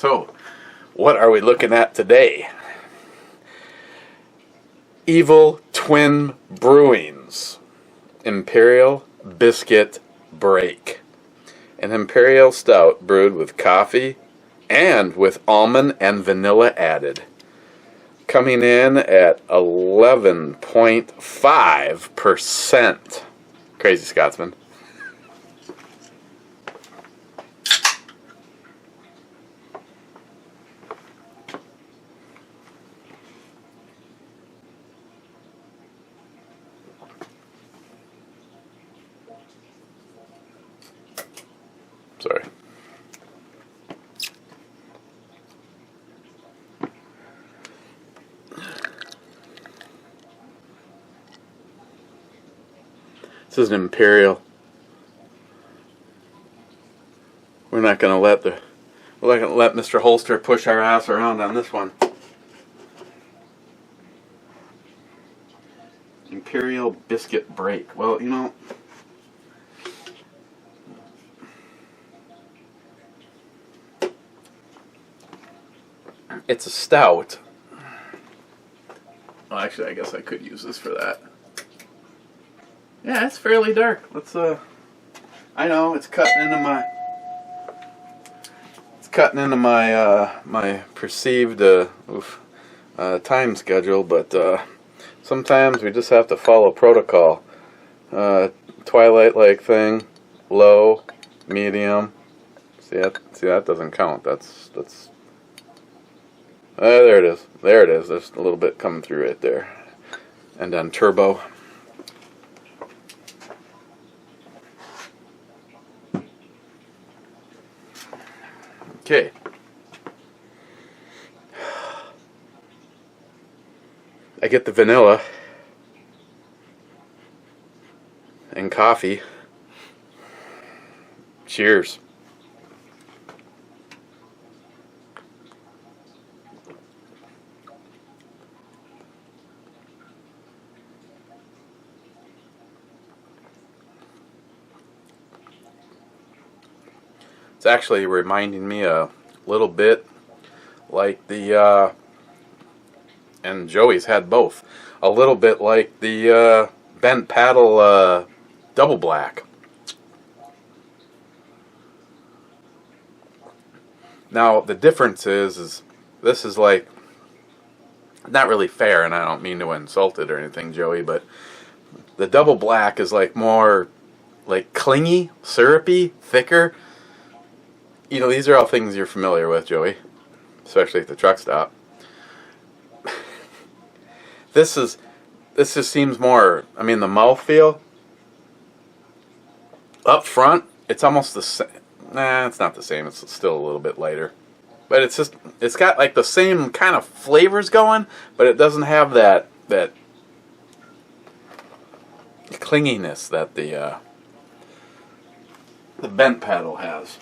So, what are we looking at today? Evil Twin Brewing's Imperial Biscuit Break. An Imperial Stout brewed with coffee and with almond and vanilla added. Coming in at 11.5%. Crazy Scotsman. Sorry. This is an Imperial. We're not going to let Mr. Holster push our ass around on this one. Imperial Biscuit Break. Well, you know, it's a stout. Well, actually, I guess I could use this for that. Yeah, it's fairly dark. Let's I know it's cutting into my my perceived time schedule, but sometimes we just have to follow protocol. Twilight-like thing, low, medium. See that doesn't count. That's there it is. There it is. There's a little bit coming through right there. And then turbo. Okay. I get the vanilla and coffee. Cheers. It's actually reminding me a little bit like the, and Joey's had both, a little bit like the Bent Paddle Double Black. Now the difference is this is like, not really fair, and I don't mean to insult it or anything, Joey, but the Double Black is like more like clingy, syrupy, thicker. You know, these are all things you're familiar with, Joey, especially at the truck stop. This just seems more, I mean, the mouthfeel up front, it's almost the same. Nah, it's not the same. It's still a little bit lighter. But it's got like the same kind of flavors going, but it doesn't have that clinginess that the Bent Paddle has.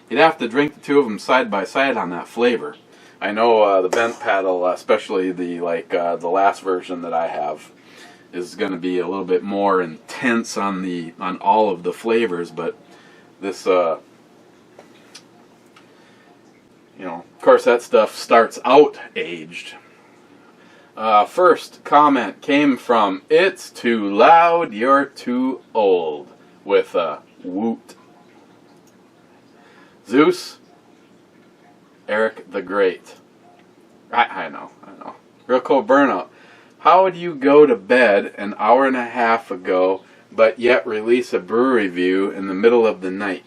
You'd have to drink the two of them side by side on that flavor. I know the Bent Paddle, especially the last version that I have, is going to be a little bit more intense on all of the flavors, but this, you know, of course that stuff starts out aged. First comment came from It's Too Loud, You're Too Old with Woot. Zeus, Eric the Great. I know. Real cold burnout. How would you go to bed an hour and a half ago, but yet release a brew review in the middle of the night?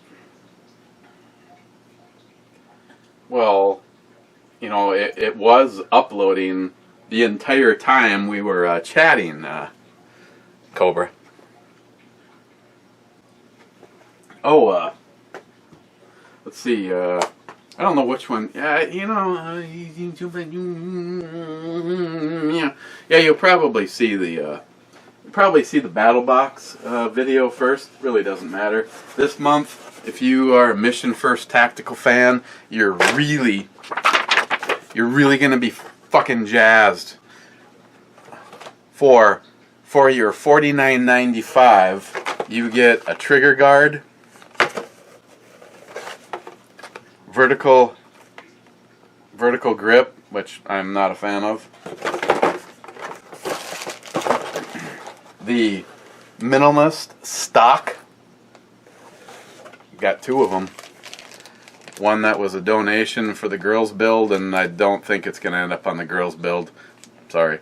Well, you know, it was uploading the entire time we were chatting, Cobra. Oh, let's see, I don't know which one. Yeah, you know, yeah, you'll probably see the Battle Box video first. Really doesn't matter. This month, if you are a Mission First Tactical fan, you're really gonna be fucking jazzed for your $49.95. You get a trigger guard. vertical grip, which I'm not a fan of. The Minimalist stock. Got two of them. One that was a donation for the girls' build, and I don't think it's going to end up on the girls' build. Sorry.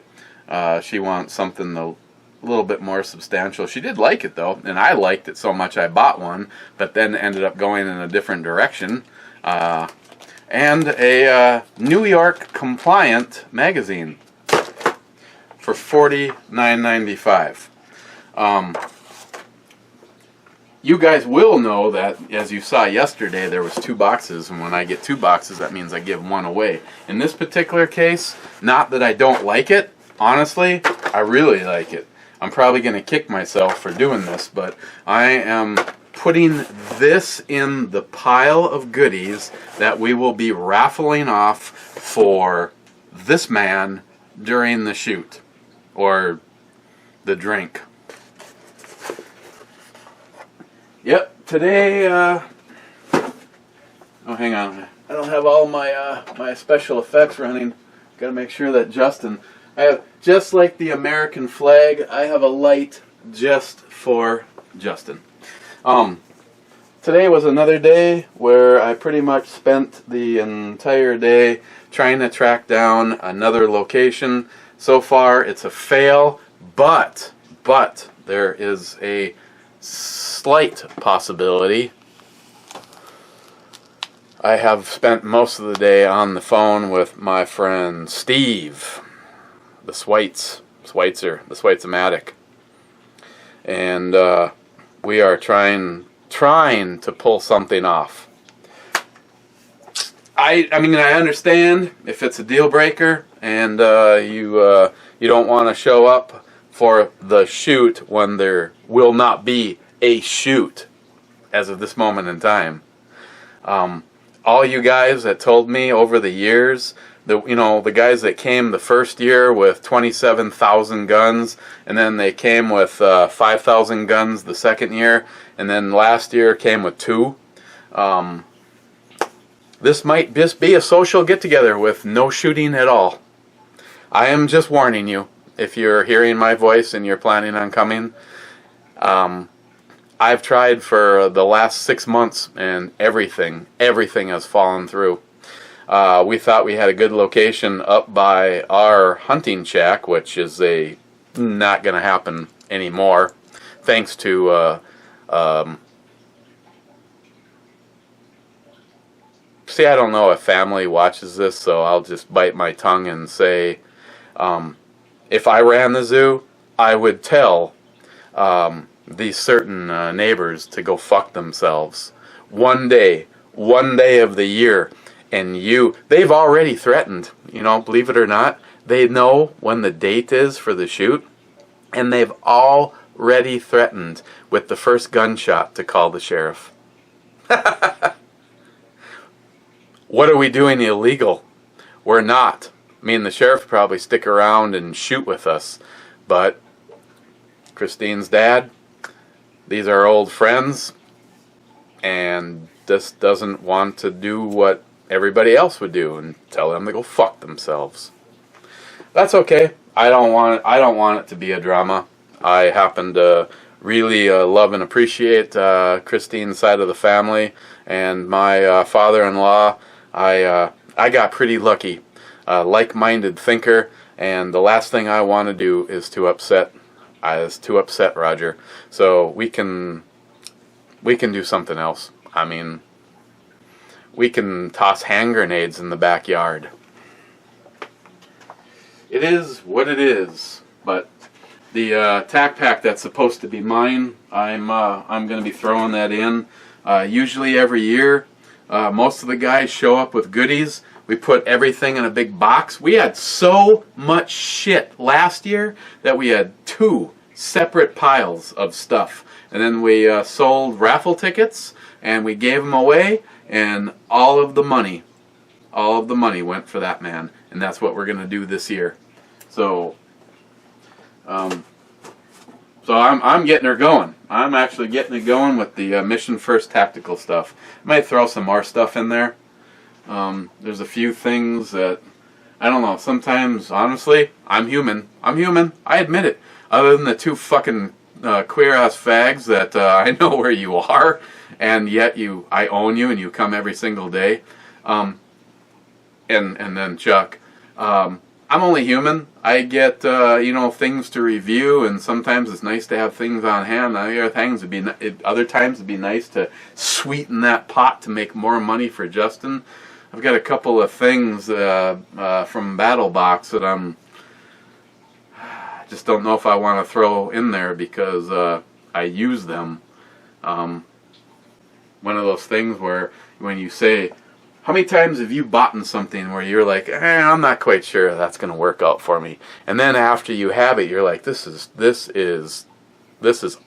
She wants something a little bit more substantial. She did like it, though, and I liked it so much I bought one, but then ended up going in a different direction. And a New York compliant magazine for $49.95. You guys will know that, as you saw yesterday, there was 2 boxes, and when I get 2 boxes, that means I give one away. In this particular case, not that I don't like it, honestly, I really like it. I'm probably going to kick myself for doing this, but I am putting this in the pile of goodies that we will be raffling off for this man during the shoot, or the drink. Yep, today, oh, hang on. I don't have all my my special effects running. Got to make sure that Justin, I have, just like the American flag, I have a light just for Justin. Today was another day where I pretty much spent the entire day trying to track down another location. So far, it's a fail, but there is a slight possibility. I have spent most of the day on the phone with my friend Steve, the Schweitzer-matic, and we are trying to pull something off. I mean, I understand if it's a deal breaker and you don't want to show up for the shoot when there will not be a shoot as of this moment in time. All you guys that told me over the years, the guys that came the first year with 27,000 guns, and then they came with 5,000 guns the second year, and then last year came with 2. This might just be a social get-together with no shooting at all. I am just warning you. If you're hearing my voice and you're planning on coming, I've tried for the last 6 months and everything has fallen through. We thought we had a good location up by our hunting shack, which is not going to happen anymore, thanks to see, I don't know if family watches this, so I'll just bite my tongue and say, if I ran the zoo, I would tell these certain neighbors to go fuck themselves. One day of the year, and they've already threatened, believe it or not, they know when the date is for the shoot, and they've already threatened with the first gunshot to call the sheriff. What are we doing illegal? We're not. I mean, the sheriff probably stick around and shoot with us, but Christine's dad, these are old friends, and just doesn't want to do what everybody else would do and tell them to go fuck themselves. That's okay. I don't want it to be a drama. I happen to really love and appreciate Christine's side of the family, and my father-in-law. I got pretty lucky. Like-minded thinker, and the last thing I want to do is to upset Roger. So we can do something else. I mean, we can toss hand grenades in the backyard. It is what it is. But the tack pack that's supposed to be mine, I'm going to be throwing that in. Usually every year, most of the guys show up with goodies. We put everything in a big box. We had so much shit last year that we had 2 separate piles of stuff. And then we sold raffle tickets, and we gave them away, and all of the money went for that man. And that's what we're going to do this year. So I'm getting her going. I'm actually getting it going with the Mission First tactical stuff. I might throw some more stuff in there. There's a few things that, I don't know, sometimes, honestly, I'm human. I admit it. Other than the two fucking queer-ass fags that I know where you are, and yet I own you and you come every single day. And then Chuck. I'm only human. I get things to review, and sometimes it's nice to have things on hand. Other times it'd be nice to sweeten that pot to make more money for Justin. I've got a couple of things from BattleBox that I just don't know if I want to throw in there because I use them. One of those things where when you say, how many times have you bought something where you're like, I'm not quite sure that's going to work out for me, and then after you have it, you're like, this is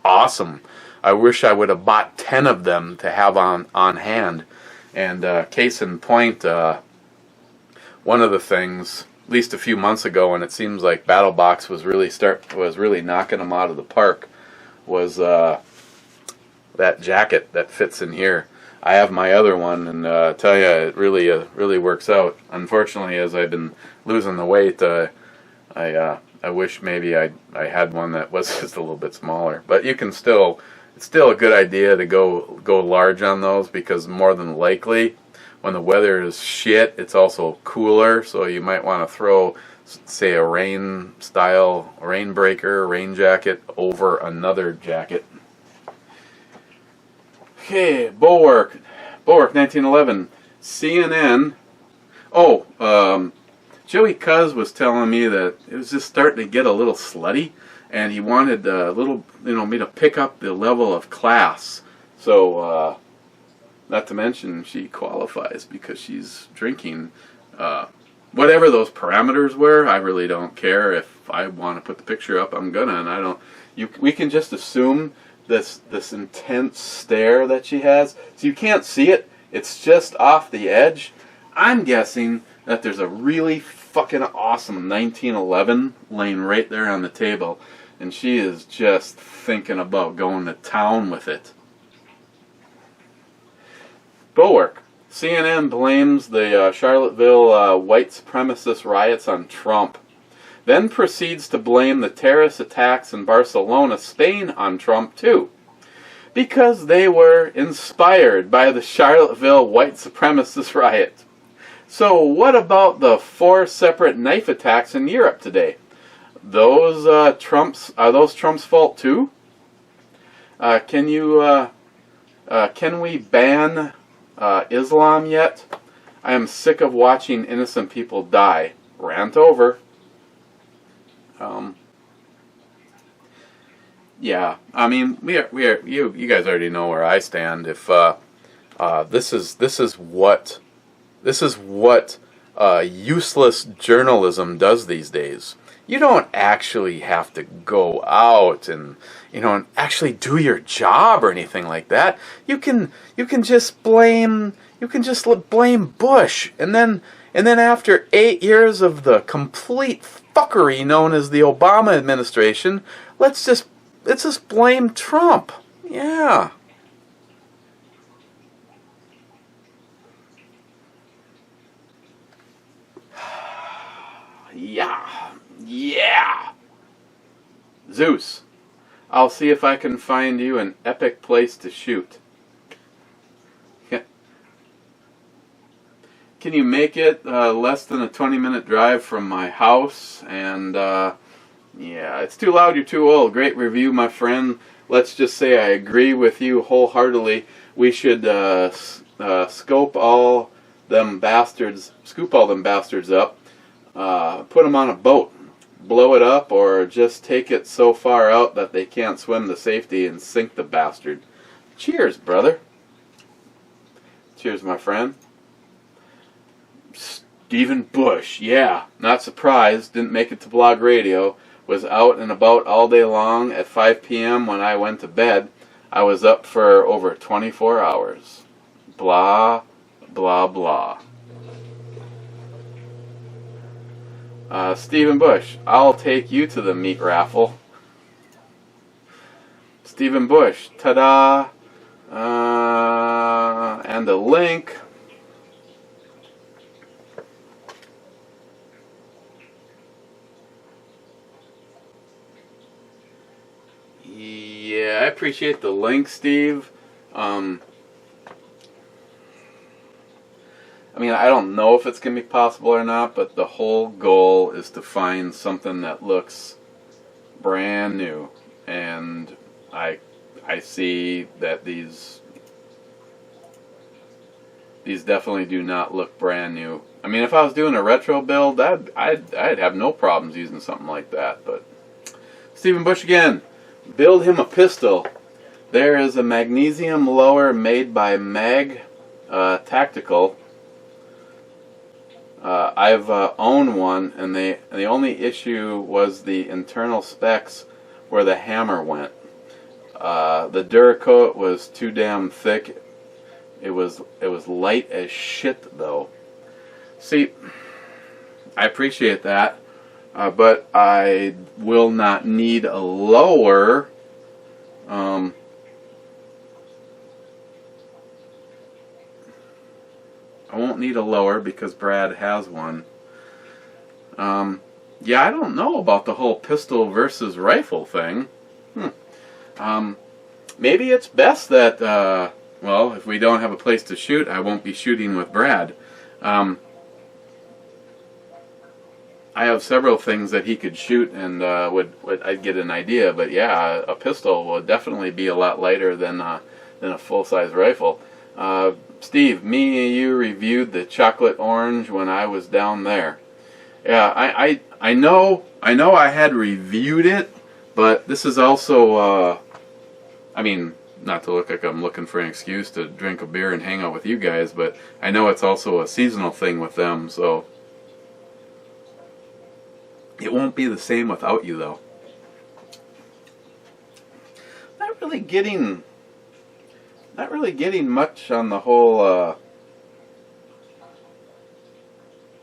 awesome. I wish I would have bought 10 of them to have on hand. And case in point, one of the things, at least a few months ago, and it seems like BattleBox was really knocking them out of the park, was that jacket that fits in here. I have my other one, and tell you, it really works out. Unfortunately, as I've been losing the weight, I wish maybe I had one that was just a little bit smaller. But it's still a good idea to go large on those, because more than likely, when the weather is shit, it's also cooler. So you might want to throw, say, a rain breaker, rain jacket over another jacket. Okay, Bulwark 1911, CNN. Joey Cuz was telling me that it was just starting to get a little slutty, and he wanted me to pick up the level of class. So, not to mention she qualifies because she's drinking whatever those parameters were. I really don't care. If I want to put the picture up, I'm gonna, and I don't. We can just assume this intense stare that she has. So you can't see it. It's just off the edge. I'm guessing that there's a really fucking awesome 1911 laying right there on the table, and she is just thinking about going to town with it. Bulwark. CNN blames the Charlottesville white supremacist riots on Trump, then proceeds to blame the terrorist attacks in Barcelona, Spain on Trump too, because they were inspired by the Charlottesville white supremacist riot. So what about the 4 separate knife attacks in Europe today? Are those Trump's fault too? Can we ban Islam yet? I am sick of watching innocent people die. Rant over. Yeah, I mean, you guys already know where I stand. If this is what useless journalism does these days. You don't actually have to go out and actually do your job or anything like that. You can just blame Bush, and then after 8 years of the complete fuckery known as the Obama administration, let's just blame Trump. Yeah. Yeah. Zeus, I'll see if I can find you an epic place to shoot. Can you make it less than a 20-minute drive from my house? And yeah, it's too loud, you're too old. Great review, my friend. Let's just say I agree with you wholeheartedly. We should scoop all them bastards up, put them on a boat, blow it up, or just take it so far out that they can't swim to safety and sink the bastard. Cheers, brother. Cheers, my friend. Stephen Bush, yeah, not surprised, didn't make it to blog radio, was out and about all day long. At 5 p.m. when I went to bed, I was up for over 24 hours. Blah, blah, blah. Stephen Bush, I'll take you to the meat raffle. Stephen Bush, ta-da, and a link. appreciate the link, Steve. I mean, I don't know if it's going to be possible or not, but the whole goal is to find something that looks brand new. And I see that these definitely do not look brand new. I mean, if I was doing a retro build, I'd have no problems using something like that. But Stephen Bush again, build him a pistol. There is a magnesium lower made by Mag Tactical. I've owned one, and the only issue was the internal specs where the hammer went. The Duracoat was too damn thick. It was light as shit, though. See, I appreciate that, but I will not need a lower. I won't need a lower because Brad has one. Yeah, I don't know about the whole pistol versus rifle thing. Maybe it's best that, well, if we don't have a place to shoot, I won't be shooting with Brad. I have several things that he could shoot, and I'd get an idea. But yeah, a pistol will definitely be a lot lighter than a full-size rifle. Steve, me and you reviewed the chocolate orange when I was down there. Yeah, I know I had reviewed it, but this is also, I mean, not to look like I'm looking for an excuse to drink a beer and hang out with you guys, but I know it's also a seasonal thing with them, so it won't be the same without you, though. Not really getting much on the whole,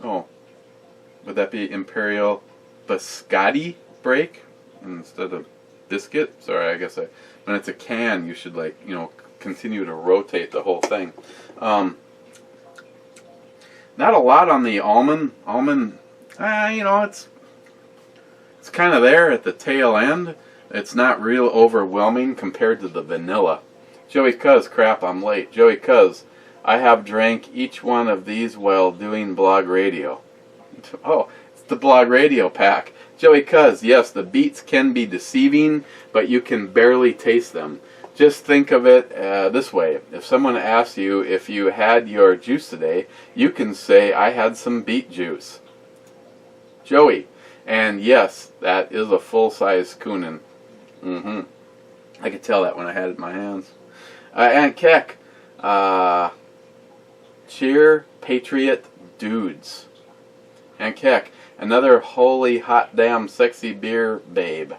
oh, would that be Imperial Biscotti break instead of biscuit? Sorry, I guess when it's a can, you should, like, you know, continue to rotate the whole thing. Not a lot on the almond, you know, it's kind of there at the tail end. It's not real overwhelming compared to the vanilla. Joey Cuz, crap, I'm late. Joey Cuz, I have drank each one of these while doing blog radio. Oh, it's the blog radio pack. Joey Cuz, yes, the beets can be deceiving, but you can barely taste them. Just think of it this way. If someone asks you if you had your juice today, you can say, I had some beet juice. Joey, and yes, that is a full-size Kunin. I could tell that when I had it in my hands. And Keck, cheer patriot dudes. And Keck, another holy hot damn sexy beer babe.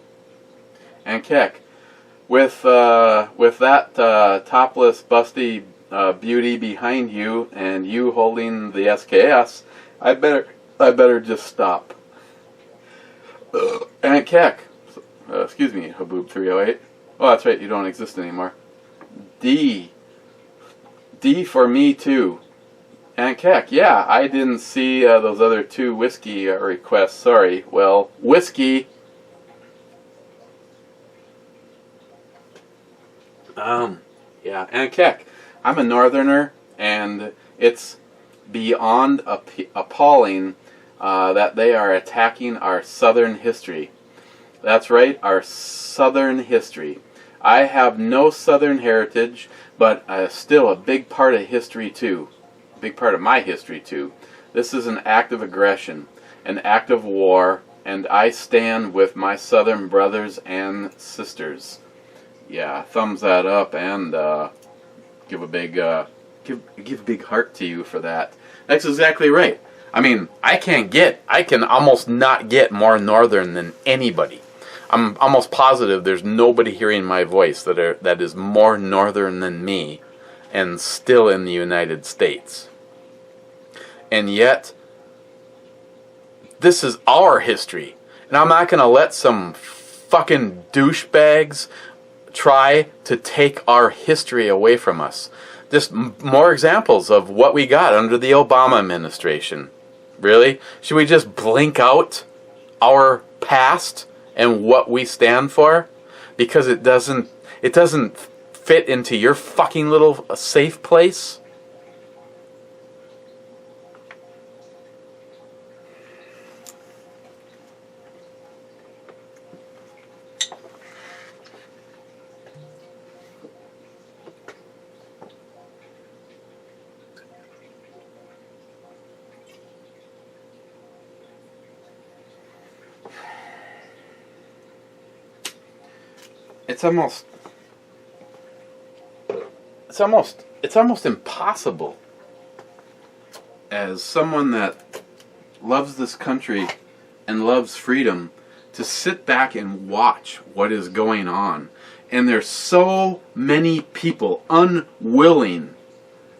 And Keck, with that topless busty beauty behind you and you holding the SKS, I better just stop. And Keck, excuse me, Haboob 308. Oh, that's right, you don't exist anymore. D for me too. And Keck, yeah, I didn't see those other two whiskey requests. Sorry. Well, whiskey. Yeah, and Keck, I'm a northerner, and it's beyond appalling that they are attacking our southern history. That's right, our southern history. I have no southern heritage, but still a big part of history too. A big part of my history too. This is an act of aggression, an act of war, and I stand with my southern brothers and sisters. Yeah, thumbs that up and give a big big heart to you for that. That's exactly right. I mean, I can almost not get more northern than anybody. I'm almost positive there's nobody hearing my voice that is more northern than me and still in the United States. And yet, this is our history. And I'm not going to let some fucking douchebags try to take our history away from us. Just more examples of what we got under the Obama administration. Really? Should we just blink out our past and what we stand for? Because it doesn't It doesn't fit into your fucking little safe place. It's almost impossible as someone that loves this country and loves freedom to sit back and watch what is going on. And there's so many people unwilling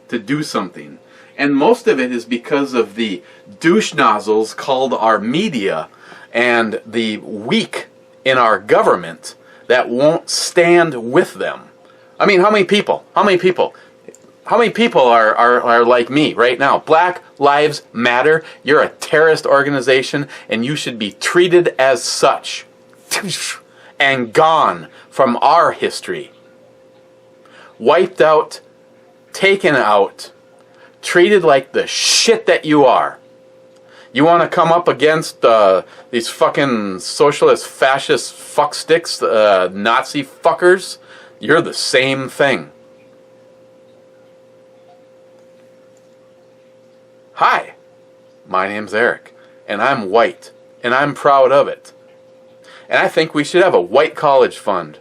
to do something. And most of it is because of the douche nozzles called our media and the weak in our government that won't stand with them. I mean, how many people are like me right now? Black Lives Matter. You're a terrorist organization, and you should be treated as such and gone from our history. Wiped out, taken out, treated like the shit that you are. You want to come up against these fucking socialist, fascist fucksticks, Nazi fuckers? You're the same thing. Hi, my name's Eric, and I'm white, and I'm proud of it. And I think we should have a white college fund.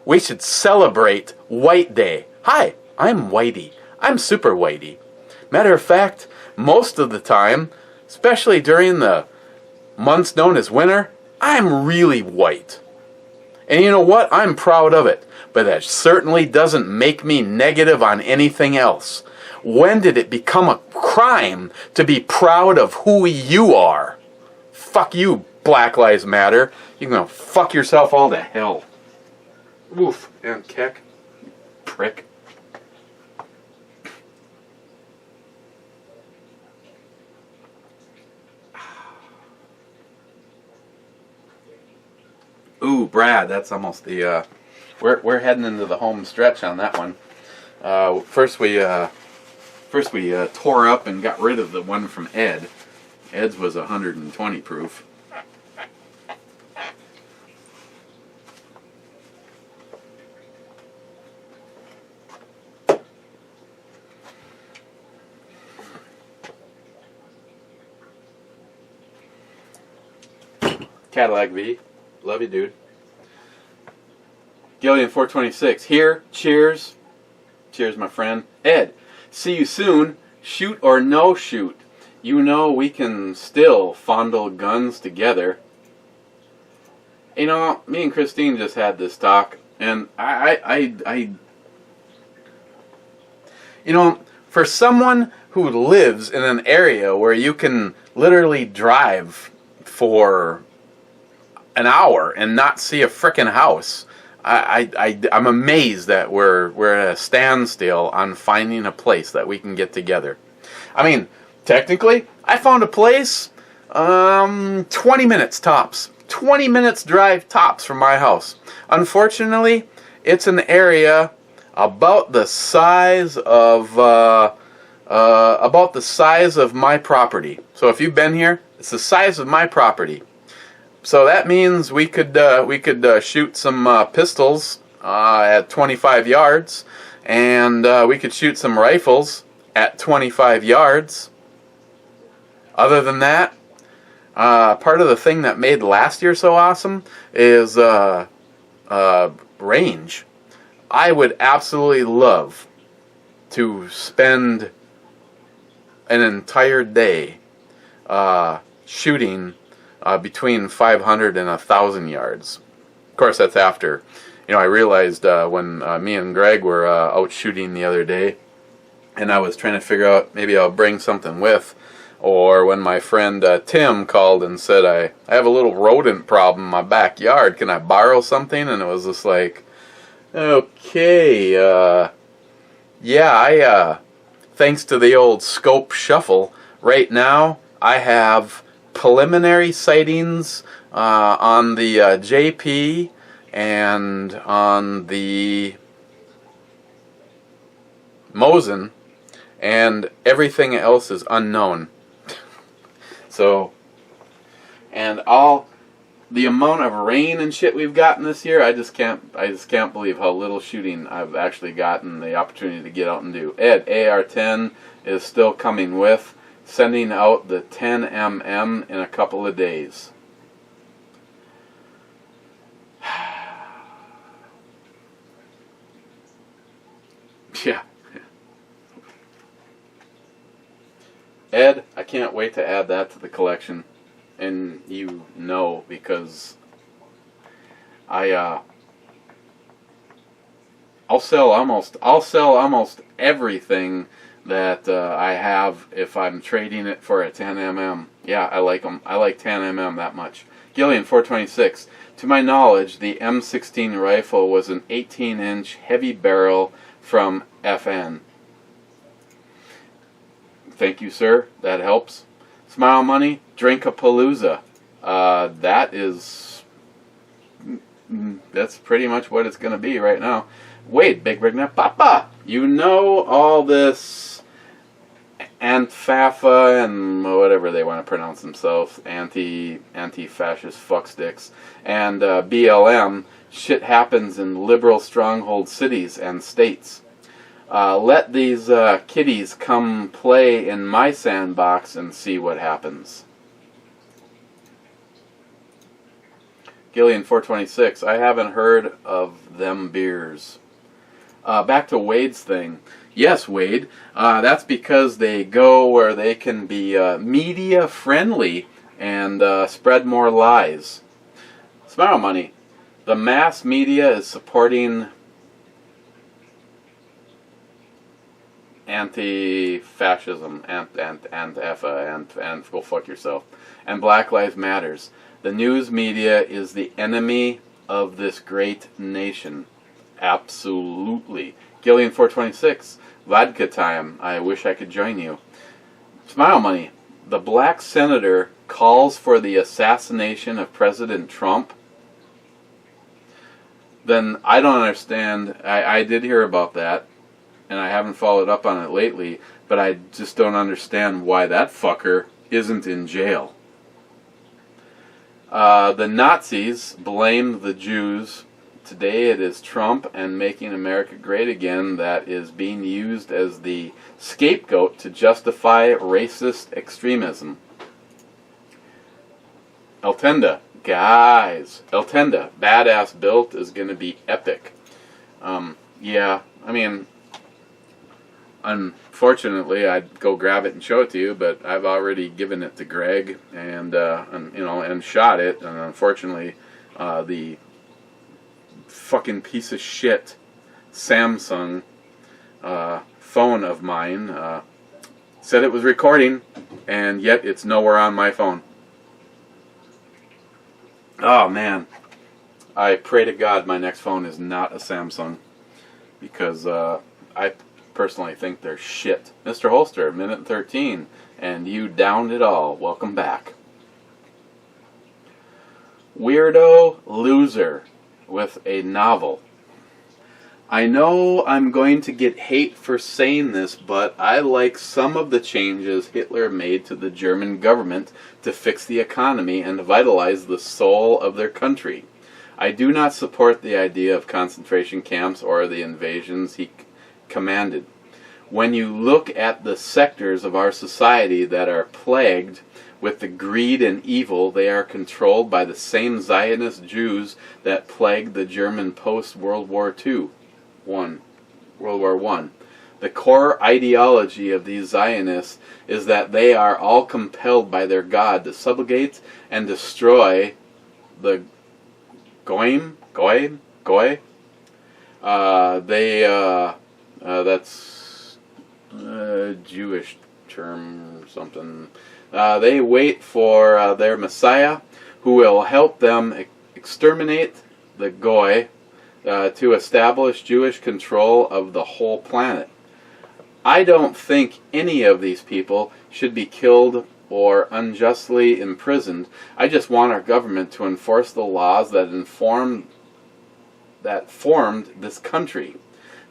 We should celebrate White Day. Hi, I'm whitey. I'm super whitey. Matter of fact, most of the time, especially during the months known as winter, I'm really white. And you know what? I'm proud of it. But that certainly doesn't make me negative on anything else. When did it become a crime to be proud of who you are? Fuck you, Black Lives Matter. You can go fuck yourself all to hell. Oof, and kick. Prick. Ooh, Brad, that's almost the, we're heading into the home stretch on that one. First we tore up and got rid of the one from Ed. Ed's was 120 proof. Cadillac V. Love you, dude. Gillian 426. Here. Cheers. Cheers, my friend. Ed, see you soon. Shoot or no shoot. You know we can still fondle guns together. You know, me and Christine just had this talk, and I you know, for someone who lives in an area where you can literally drive for an hour and not see a frickin' house, I'm amazed that we're at a standstill on finding a place that we can get together. I mean, technically, I found a place 20 minutes tops. 20 minutes drive tops from my house. Unfortunately, it's an area about the size of my property. So if you've been here, it's the size of my property. So that means we could shoot some pistols at 25 yards, and we could shoot some rifles at 25 yards. Other than that, part of the thing that made last year so awesome is range. I would absolutely love to spend an entire day shooting between 500 and 1,000 yards. Of course, that's after, I realized when me and Greg were out shooting the other day, and I was trying to figure out maybe I'll bring something with, or when my friend Tim called and said, I have a little rodent problem in my backyard, can I borrow something? And it was just like, okay, thanks to the old scope shuffle, right now I have preliminary sightings on the JP and on the Mosen, and everything else is unknown. So, and all the amount of rain and shit we've gotten this year, I just can't believe how little shooting I've actually gotten the opportunity to get out and do. Ed, AR-10 is still coming with, sending out the 10mm in a couple of days. Yeah. Ed, I can't wait to add that to the collection. And you know, because I'll sell almost everything that I have if I'm trading it for a 10mm. Yeah, I like them. I like 10mm that much. Gillian 426. To my knowledge, the M16 rifle was an 18-inch heavy barrel from FN. Thank you, sir. That helps. Smile Money, Drinkapalooza. That's pretty much what it's going to be right now. Wait, Big Rigna Papa, you know all this Antifa and whatever they want to pronounce themselves, anti-fascist fucksticks, and BLM, shit happens in liberal stronghold cities and states. Let these kiddies come play in my sandbox and see what happens. Gillian 426. I haven't heard of them beers. Back to Wade's thing. Yes, Wade. That's because they go where they can be media friendly and spread more lies. Smile Money. The mass media is supporting anti-fascism, and go fuck yourself, and Black Lives Matters. The news media is the enemy of this great nation. Absolutely. Gillian 426. Vodka time. I wish I could join you. Smile Money. The black senator calls for the assassination of President Trump. Then I don't understand. I did hear about that, and I haven't followed up on it lately, but I just don't understand why that fucker isn't in jail. The Nazis blamed the Jews. Today it is Trump and Making America Great Again that is being used as the scapegoat to justify racist extremism. Eltenda, guys, Eltenda, badass built is going to be epic. Yeah, I mean, unfortunately, I'd go grab it and show it to you, but I've already given it to Greg and shot it, and unfortunately, the fucking piece of shit Samsung phone of mine said it was recording, and yet it's nowhere on my phone. Oh man, I pray to God my next phone is not a Samsung, because I personally think they're shit. Mr. Holster, minute 13, and you downed it all. Welcome back. Weirdo Loser with a novel. I know I'm going to get hate for saying this, but I like some of the changes Hitler made to the German government to fix the economy and vitalize the soul of their country. I do not support the idea of concentration camps or the invasions he commanded. When you look at the sectors of our society that are plagued with the greed and evil, they are controlled by the same Zionist Jews that plagued the German post-World War II. World War I. The core ideology of these Zionists is that they are all compelled by their God to subjugate and destroy the Goy. That's a Jewish term or something. They wait for their Messiah, who will help them exterminate the Goy to establish Jewish control of the whole planet. I don't think any of these people should be killed or unjustly imprisoned. I just want our government to enforce the laws that inform that formed this country.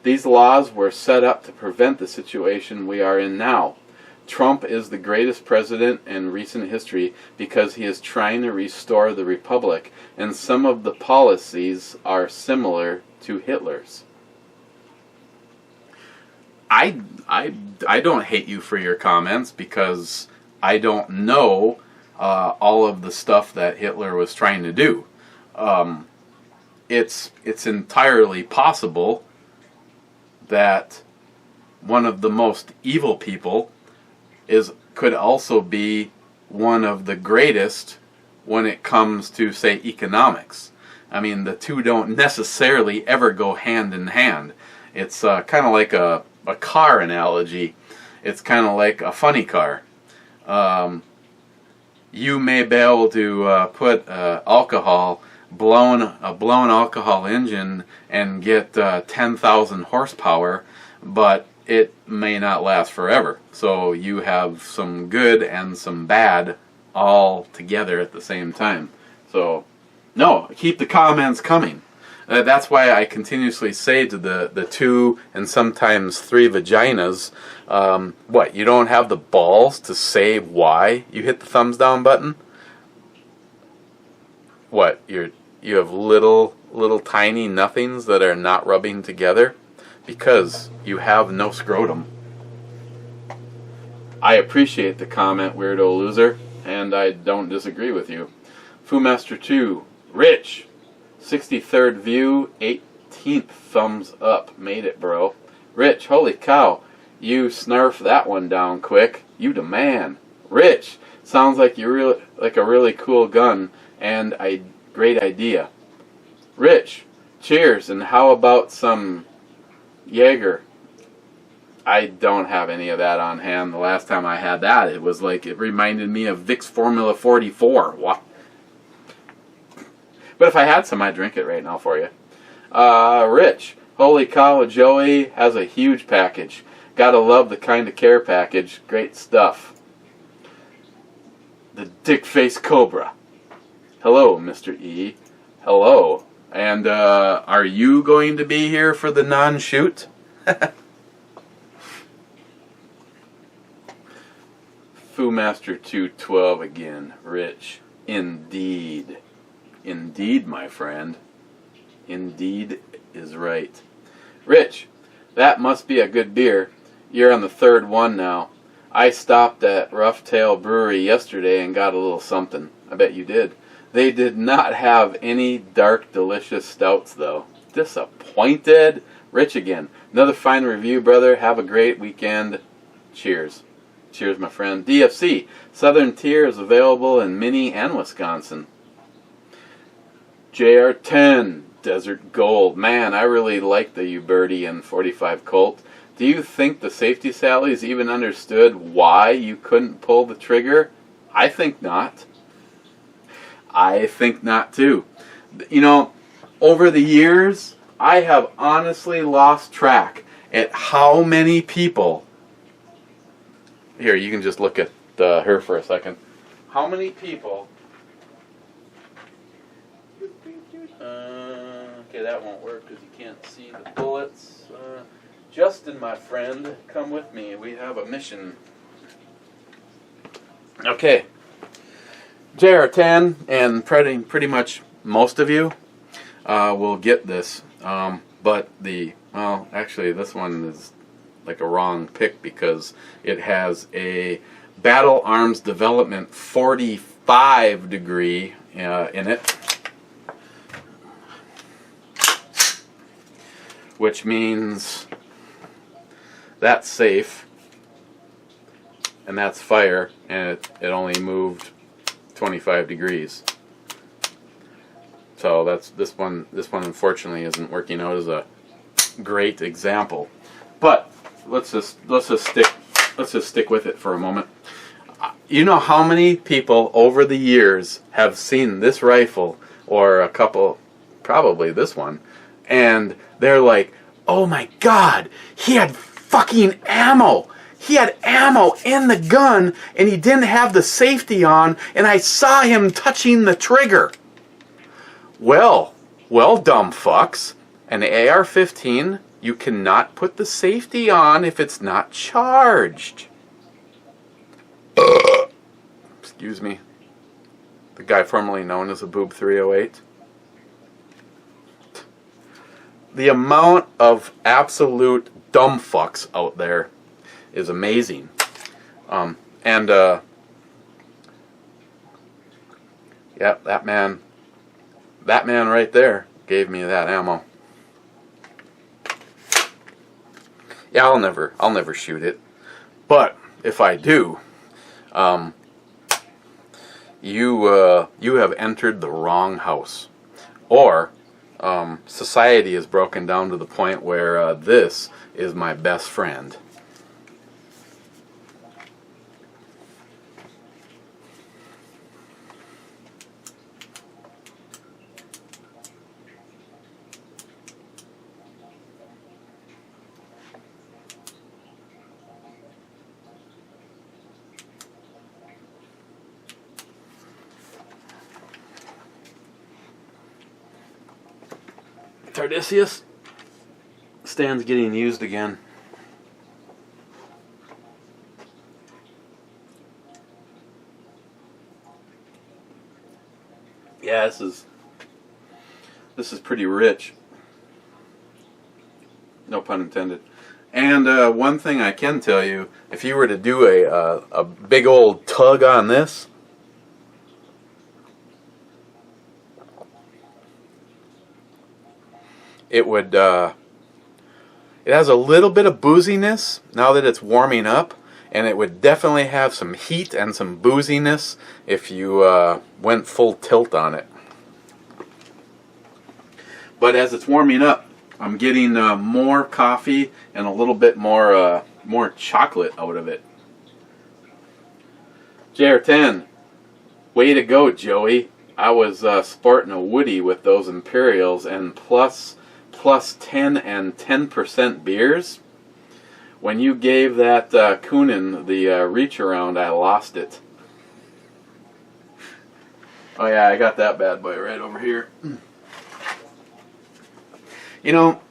These laws were set up to prevent the situation we are in now. Trump is the greatest president in recent history because he is trying to restore the republic, and some of the policies are similar to Hitler's. I don't hate you for your comments because I don't know all of the stuff that Hitler was trying to do. It's entirely possible that one of the most evil people could also be one of the greatest when it comes to, say, economics. I mean, the two don't necessarily ever go hand in hand. It's kind of like a car analogy. It's kind of like a funny car. You may be able to put alcohol, a blown alcohol engine, and get 10,000 horsepower, but it may not last forever. So you have some good and some bad all together at the same time. So, no, keep the comments coming. That's why I continuously say to the 2 and sometimes 3 vaginas, what, you don't have the balls to say why you hit the thumbs down button? What, you have little tiny nothings that are not rubbing together? Because you have no scrotum. I appreciate the comment, weirdo loser, and I don't disagree with you. Foomaster 2, Rich, 63rd view, 18th thumbs up. Made it, bro. Rich, holy cow, you snarf that one down quick. You the man. Rich, sounds like a really cool gun and a great idea. Rich, cheers, and how about some Jaeger? I don't have any of that on hand. The last time I had that, it was like, it reminded me of Vicks Formula 44. What? But if I had some, I'd drink it right now for you. Rich, holy cow, Joey has a huge package. Gotta love the kind of care package. Great stuff. The Dick Face Cobra. Hello, Mr. E. Hello. And are you going to be here for the non-shoot? Foomaster 212 again. Rich. Indeed. Indeed, my friend. Indeed is right. Rich, that must be a good beer. You're on the 3rd one now. I stopped at Rough Tail Brewery yesterday and got a little something. I bet you did. They did not have any dark, delicious stouts, though. Disappointed. Rich again. Another fine review, brother. Have a great weekend. Cheers. Cheers, my friend. DFC. Southern Tier is available in Minnie and Wisconsin. JR10. Desert Gold. Man, I really like the Uberti and 45 Colt. Do you think the safety Sallies even understood why you couldn't pull the trigger? I think not. I think not too. You know, over the years, I have honestly lost track at how many people. Here, you can just look at her for a second. How many people? Okay, that won't work because you can't see the bullets. Justin, my friend, come with me. We have a mission. Okay. JR10 and pretty much most of you will get this. But actually this one is like a wrong pick because it has a Battle Arms Development 45 degree in it. Which means that's safe and that's fire, and it only moved 25 degrees. So that's this one unfortunately isn't working out as a great example. But let's just stick with it for a moment. You know how many people over the years have seen this rifle or a couple, probably this one, and they're like, "Oh my God, he had fucking ammo. He had ammo in the gun and he didn't have the safety on and I saw him touching the trigger." Well, dumb fucks. And the AR-15, you cannot put the safety on if it's not charged. Excuse me. The guy formerly known as a Boob 308. The amount of absolute dumb fucks out there is amazing. Yeah, that man right there gave me that ammo. Yeah, I'll never shoot it. But if I do, you have entered the wrong house, or society is broken down to the point where this is my best friend. Tardisius stands getting used again. Yeah, this is pretty rich. No pun intended. And one thing I can tell you, if you were to do a big old tug on this, it would, it has a little bit of booziness now that it's warming up, and it would definitely have some heat and some booziness if you went full tilt on it. But as it's warming up, I'm getting more coffee and a little bit more chocolate out of it. JR10, way to go, Joey. I was sporting a Woody with those Imperials and plus 10 and 10% beers. When you gave that Kunin the reach around, I lost it. Oh yeah, I got that bad boy right over here. You know,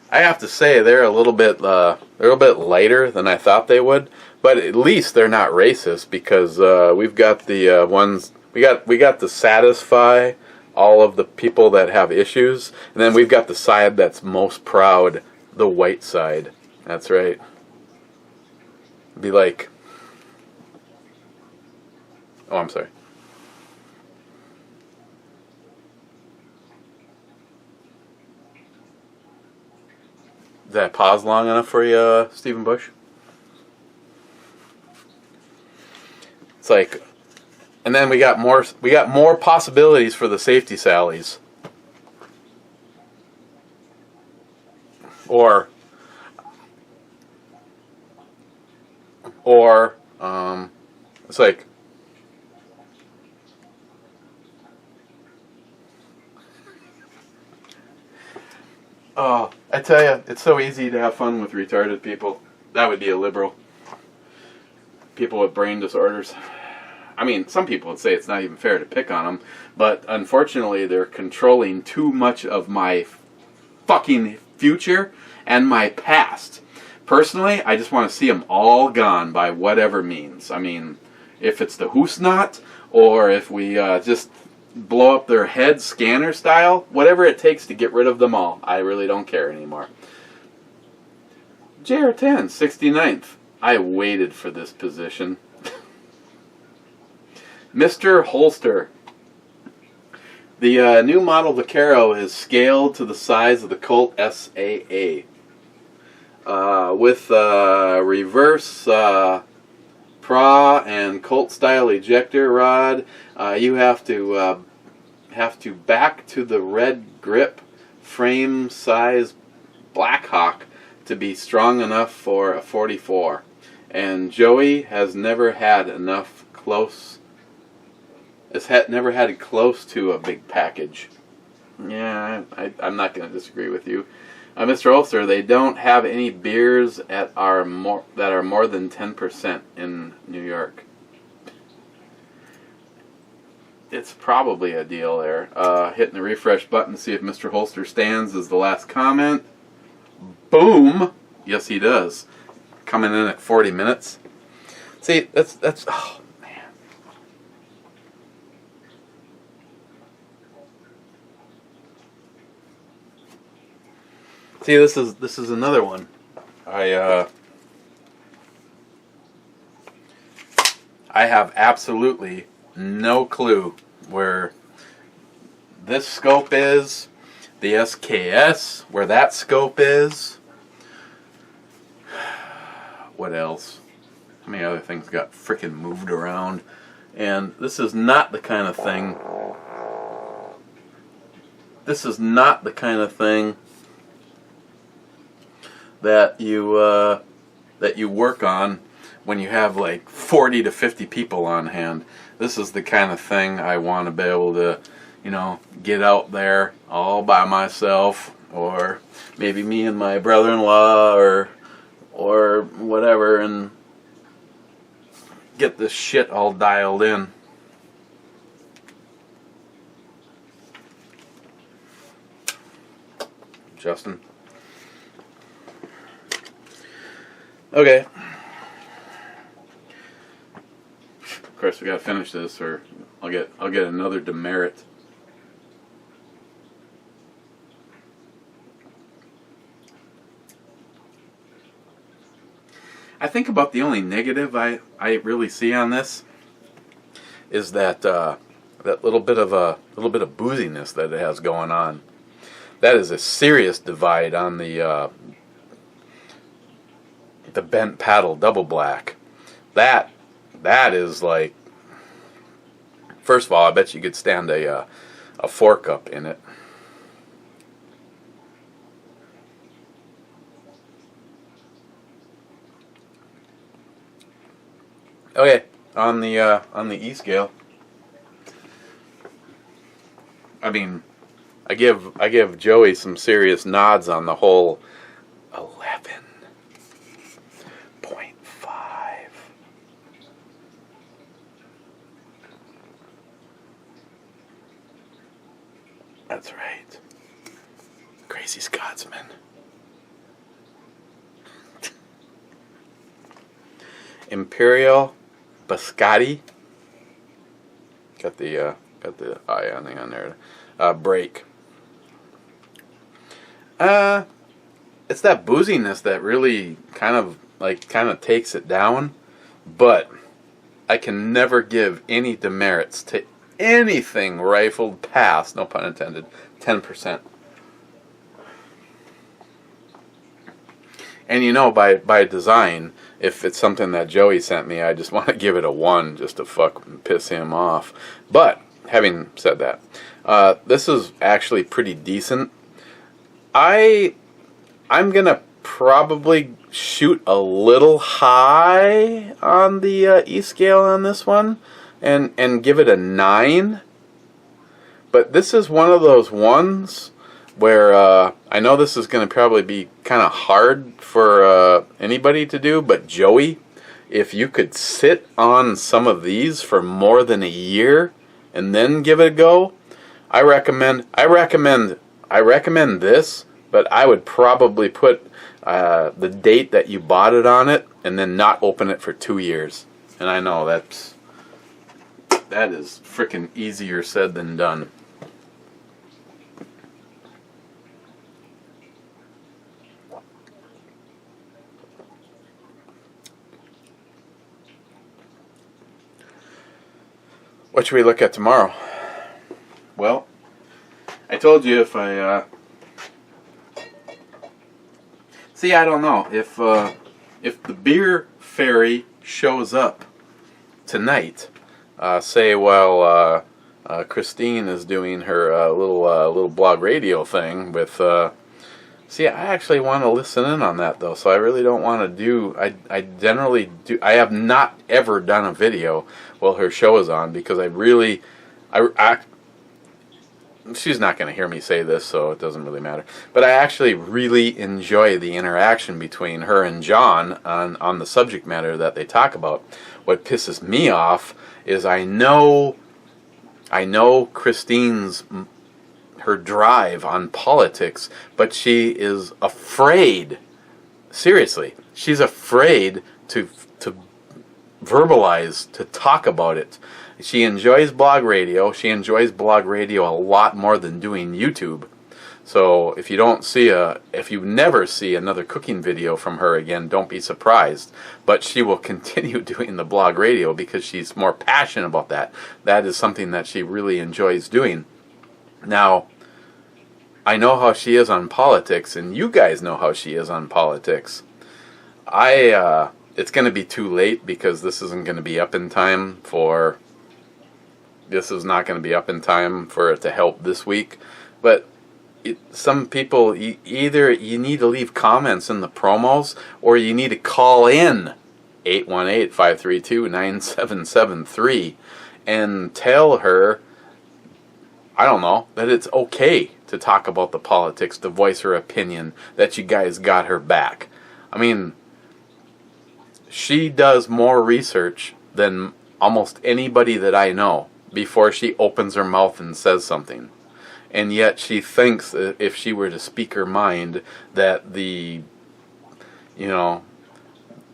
I have to say they're a little bit lighter than I thought they would, but at least they're not racist, because we've got the ones we got to satisfy all of the people that have issues, and then we've got the side that's most proud, the white side. That's right. Be like, oh, I'm sorry. Did I pause long enough for you, Stephen Bush? It's like, and then we got more possibilities for the safety sallies. Or it's like, oh, I tell you, it's so easy to have fun with retarded people. That would be a liberal. People with brain disorders. I mean, some people would say it's not even fair to pick on them, but unfortunately they're controlling too much of my fucking future and my past. Personally, I just want to see them all gone by whatever means. I mean, if it's the who's not, or if we just blow up their head scanner style, whatever it takes to get rid of them all. I really don't care anymore. JR10, 69th. I waited for this position. Mr. Holster. The new model Vaquero is scaled to the size of the Colt SAA. With reverse PRA and Colt style ejector rod, you have to back to the red grip frame size Blackhawk to be strong enough for a 44. And Joey has never had enough close. Never had it close to a big package. Yeah, I'm not going to disagree with you. Mr. Ulster, they don't have any beers that are more than 10% in New York. it's probably a deal there. Hitting the refresh button to see if Mr. Holster stands is the last comment. Boom! Yes, he does. Coming in at 40 minutes. See, that's oh man. See, this is another one. I have absolutely no clue where this scope is, the SKS, where that scope is. What else? How many other things got frickin' moved around? And this is not the kind of thing. This is not the kind of thing that you work on when you have like 40 to 50 people on hand. This is the kind of thing I want to be able to, you know, get out there all by myself, or maybe me and my brother-in-law, or whatever, and get this shit all dialed in. Justin. Okay. Of course, we gotta finish this, or I'll get another demerit. I think about the only negative I really see on this is that that little bit of booziness that it has going on. That is a serious divide on the bent paddle double black. That is like, first of all, I bet you could stand a fork up in it. Okay, on the E scale, I mean, I give Joey some serious nods on the whole 11.5. That's right, crazy Scotsman. Imperial. Biscotti, got the eye on there. Break. It's that booziness that really kind of takes it down, but I can never give any demerits to anything rifled past, no pun intended, 10%. And you know, by design, if it's something that Joey sent me, I just want to give it a 1 just to fuck and piss him off. But having said that, this is actually pretty decent. I'm gonna probably shoot a little high on the E scale on this one, and give it a 9. But this is one of those ones where I know this is going to probably be kind of hard for anybody to do, but Joey, if you could sit on some of these for more than a year and then give it a go, I recommend this, but I would probably put the date that you bought it on it and then not open it for 2 years. And I know that is freaking easier said than done. What should we look at tomorrow? Well, I told you if I see, I don't know if the beer fairy shows up tonight, say while Christine is doing her little blog radio thing with. See, I actually want to listen in on that though, so I really don't want to do. I generally do. I have not ever done a video while her show is on because she's not going to hear me say this, so it doesn't really matter. But I actually really enjoy the interaction between her and John on the subject matter that they talk about. What pisses me off is I know I know Christine's her drive on politics, but she is afraid. Seriously, she's afraid to verbalize, to talk about it. She enjoys blog radio. She enjoys blog radio a lot more than doing YouTube. So if you never see another cooking video from her again, don't be surprised. But she will continue doing the blog radio because she's more passionate about that. That is something that she really enjoys doing. Now, I know how she is on politics, and you guys know how she is on politics. It's going to be too late because this isn't going to be up in time for... This is not going to be up in time for it to help this week. But some people, either you need to leave comments in the promos, or you need to call in 818-532-9773 and tell her, I don't know, that it's okay to talk about the politics, to voice her opinion, that you guys got her back. I mean, she does more research than almost anybody that I know before she opens her mouth and says something. And yet she thinks that if she were to speak her mind, that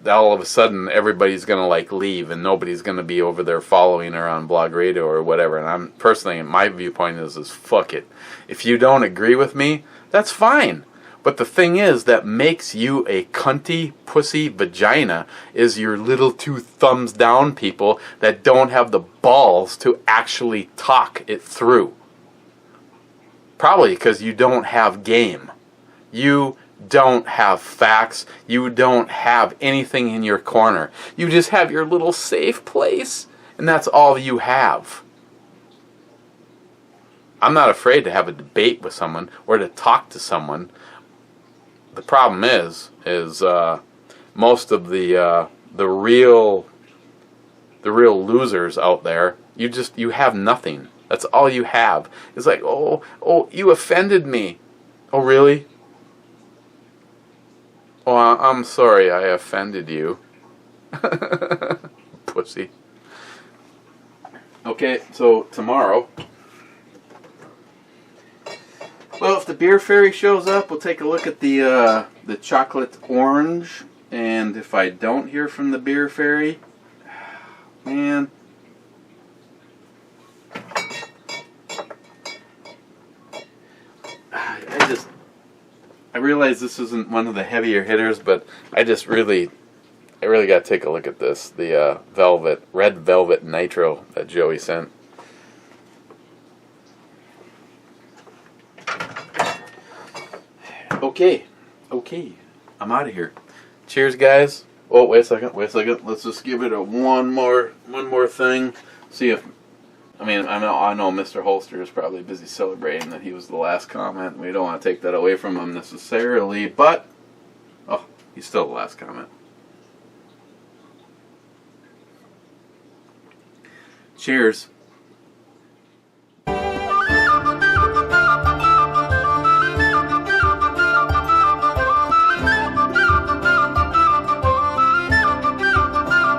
all of a sudden everybody's going to like leave and nobody's going to be over there following her on blog radio or whatever. And I'm personally, my viewpoint is fuck it. If you don't agree with me, that's fine. But the thing is that makes you a cunty, pussy vagina is your little two thumbs down people that don't have the balls to actually talk it through. Probably because you don't have game. You don't have facts. You don't have anything in your corner. You just have your little safe place, and that's all you have. I'm not afraid to have a debate with someone or to talk to someone. The problem is most of the real losers out there, you have nothing. That's all you have. It's like, oh, you offended me. Oh, really? Oh, I'm sorry I offended you. Pussy. Okay, so tomorrow, well, if the beer fairy shows up, we'll take a look at the chocolate orange. And if I don't hear from the beer fairy, man, I realize this isn't one of the heavier hitters, but I really got to take a look at this. The red velvet nitro that Joey sent. Okay, I'm out of here. Cheers, guys. Oh, wait a second. Let's just give it one more thing. See if, I know Mr. Holster is probably busy celebrating that he was the last comment. We don't want to take that away from him necessarily, but, oh, he's still the last comment. Cheers.